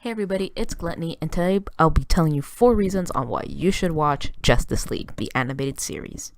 Hey everybody, it's Gluttony, and today I'll be telling you 4 reasons on why you should watch Justice League, the animated series.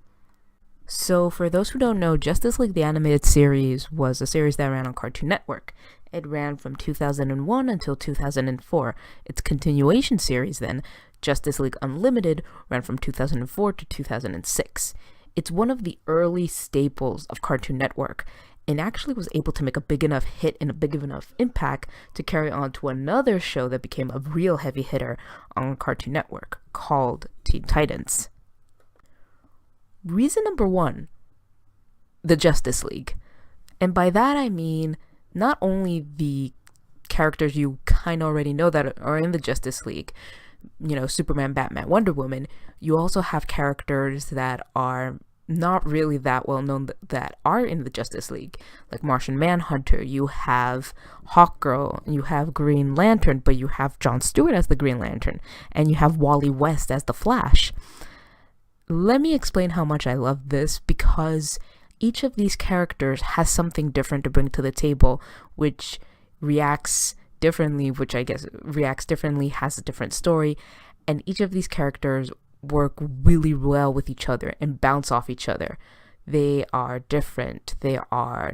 So, for those who don't know, Justice League, the animated series was a series that ran on Cartoon Network. It ran from 2001 until 2004. Its continuation series, then, Justice League Unlimited, ran from 2004 to 2006. It's one of the early staples of Cartoon Network, and actually was able to make a big enough hit and a big enough impact to carry on to another show that became a real heavy hitter on Cartoon Network called Teen Titans. Reason number 1, the Justice League. And by that I mean not only the characters you kind of already know that are in the Justice League, Superman, Batman, Wonder Woman, you also have characters that are not really that well known that are in the Justice League, like Martian Manhunter. You have Hawkgirl, you have Green Lantern, but you have Jon Stewart as the Green Lantern, and you have Wally West as the Flash. Let me explain how much I love this, because each of these characters has something different to bring to the table, which reacts differently, has a different story, and each of these characters work really well with each other and bounce off each other. They are different. They are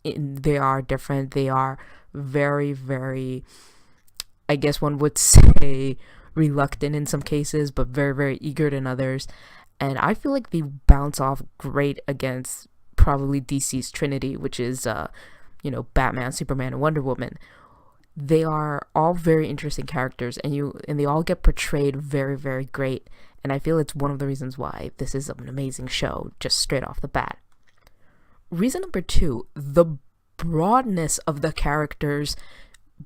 different. They are very, very, I guess one would say, reluctant in some cases, but very, very eager in others. And I feel like they bounce off great against probably DC's Trinity, which is, Batman, Superman, and Wonder Woman. They are all very interesting characters, and they all get portrayed very, very great. And I feel it's one of the reasons why this is an amazing show, just straight off the bat. Reason number 2, the broadness of the characters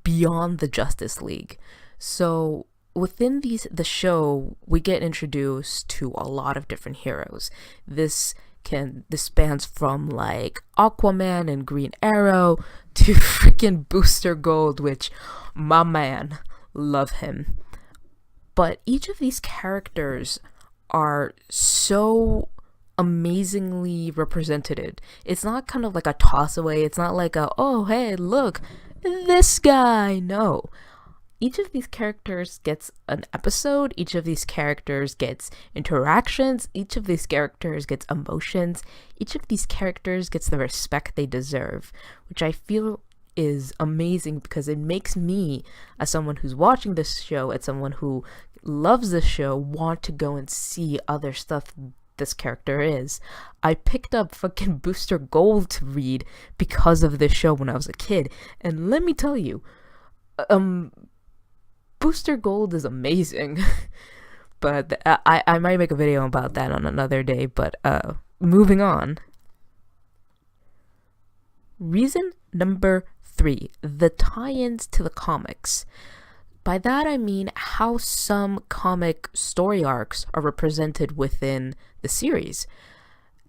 beyond the Justice League. So within the show, we get introduced to a lot of different heroes. This spans from like Aquaman and Green Arrow to freaking Booster Gold, which, my man, love him. But each of these characters are so amazingly represented. It's not kind of like a toss away. It's not like oh hey, look, this guy. No. Each of these characters gets an episode, each of these characters gets interactions, each of these characters gets emotions, each of these characters gets the respect they deserve, which I feel is amazing because it makes me, as someone who's watching this show, as someone who loves this show, want to go and see other stuff this character is. I picked up fucking Booster Gold to read because of this show when I was a kid, and let me tell you, Booster Gold is amazing. But I might make a video about that on another day. But moving on. Reason number 3, the tie-ins to the comics. By that I mean how some comic story arcs are represented within the series.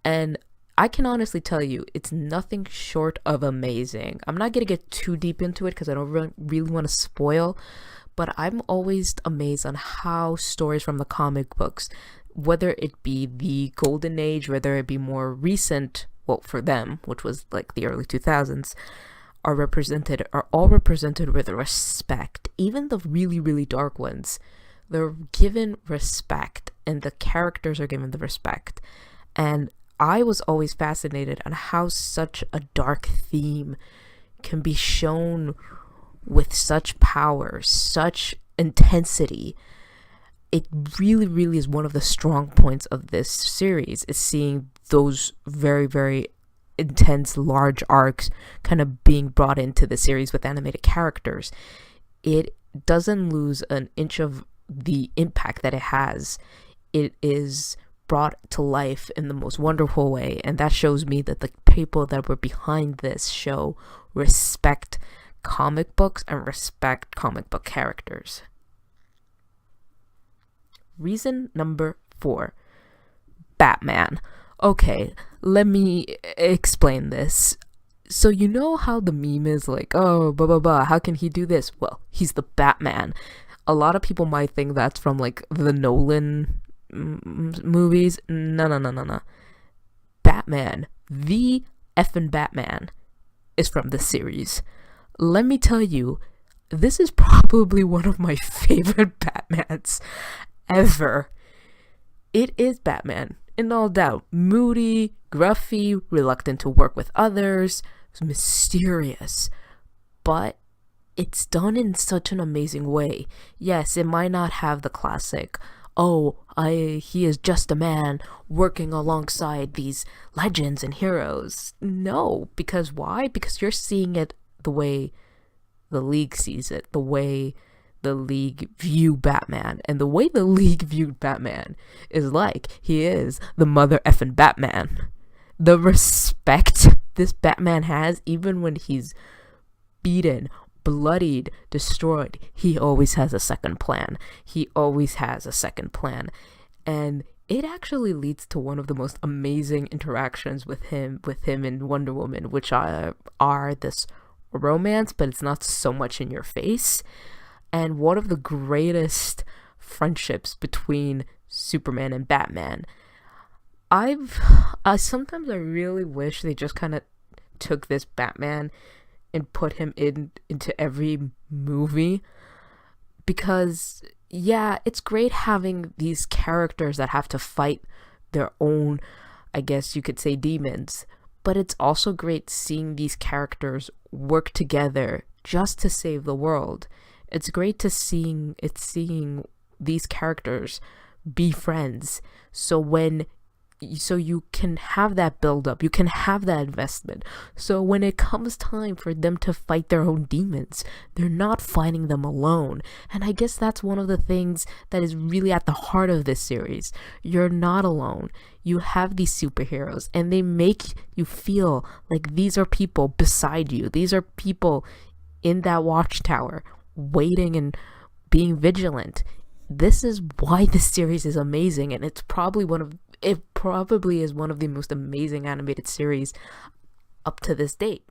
And I can honestly tell you, it's nothing short of amazing. I'm not going to get too deep into it because I don't really want to spoil, but I'm always amazed on how stories from the comic books, whether it be the Golden Age, whether it be more recent, well, for them, which was like the early 2000s, are all represented with respect. Even the really, really dark ones, they're given respect, and the characters are given the respect. And I was always fascinated on how such a dark theme can be shown with such power, such intensity. It really, really is one of the strong points of this series, is seeing those very, very intense, large arcs kind of being brought into the series with animated characters. It doesn't lose an inch of the impact that it has. It is brought to life in the most wonderful way, and that shows me that the people that were behind this show respect comic books and respect comic book characters. Reason number 4, Batman. Okay, let me explain this. So you know how the meme is like, oh, blah, blah, blah, how can he do this? Well, he's the Batman. A lot of people might think that's from like the Nolan movies. No. Batman, the effing Batman, is from this series. Let me tell you, this is probably one of my favorite Batmans ever. It is Batman, in all doubt. Moody, gruffy, reluctant to work with others, mysterious. But it's done in such an amazing way. Yes, it might not have the classic, he is just a man working alongside these legends and heroes. No, because why? Because you're seeing it the way the League sees it, the way the League view Batman. And the way the League viewed Batman is like he is the mother effing Batman. The respect this Batman has, even when he's beaten, bloodied, destroyed, he always has a second plan. He always has a second plan. And it actually leads to one of the most amazing interactions with him and Wonder Woman, which are this romance, but it's not so much in your face. And one of the greatest friendships between Superman and Batman. Sometimes I really wish they just kind of took this Batman and put him into every movie, because yeah, it's great having these characters that have to fight their own, I guess you could say, demons, but it's also great seeing these characters work together just to save the world. It's great to seeing these characters be friends, so you can have that build up, you can have that investment. So when it comes time for them to fight their own demons, they're not fighting them alone. And I guess that's one of the things that is really at the heart of this series. You're not alone. You have these superheroes, and they make you feel like these are people beside you. These are people in that watchtower waiting and being vigilant. This is why this series is amazing, and it probably is one of the most amazing animated series up to this date.